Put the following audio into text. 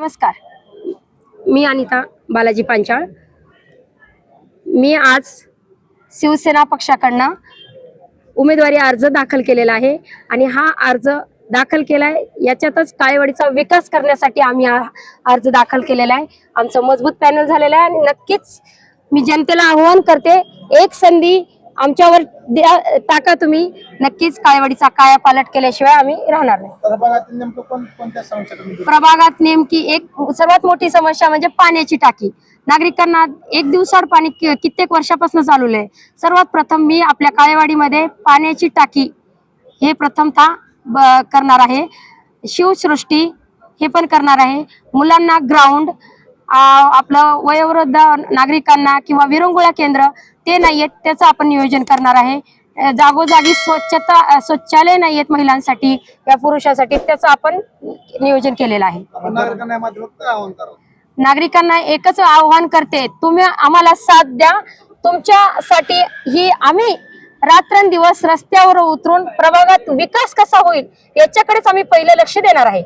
नमस्कार, मी अनिता बालाजी पांचाळ। मी आज शिवसेना पक्षाकडनं उमेदवारी अर्ज दाखल केलेला आहे आणि हा अर्ज दाखल केलाय याच्यातच काळेवाडीचा विकास करण्यासाठी आम्ही हा अर्ज दाखल केलेला आहे। आमचं मजबूत पॅनल झालेलं आहे आणि नक्कीच मी जनतेला आवाहन करते, एक संधी आमच्यावर टाका तुम्ही, नक्कीच काळेवाडीचा कायापालट केल्याशिवाय आम्ही राहणार नाही। प्रभागात नेमकी एक सर्वात मोठी समस्या म्हणजे पाण्याची टाकी। नागरिकांना एक दिवसाआड पाणी कित्येक वर्षापासून चालू आहे। सर्वात प्रथम मी आपल्या काळेवाडीमध्ये पाण्याची टाकी हे प्रथमतः करणार आहे। शिवसृष्टी हे पण करणार आहे। मुलांना ग्राउंड, आपलं वयोवृद्ध नागरिकांना किंवा विरंगुळा केंद्र ते नाहीयेत त्याचं आपण नियोजन करणार आहे। जागोजागी शौचालय नाहीयेत महिलांसाठी या पुरुषांसाठी, त्याचं आपण नियोजन केलेलं आहे। नागरिकांना एकच आवाहन करते, तुम्ही आम्हाला साथ द्या। तुमच्यासाठी ही आम्ही रात्रंदिवस रस्त्यावर उतरून प्रभागात विकास कसा होईल याच्याकडेच आम्ही पहिले लक्ष देणार आहे।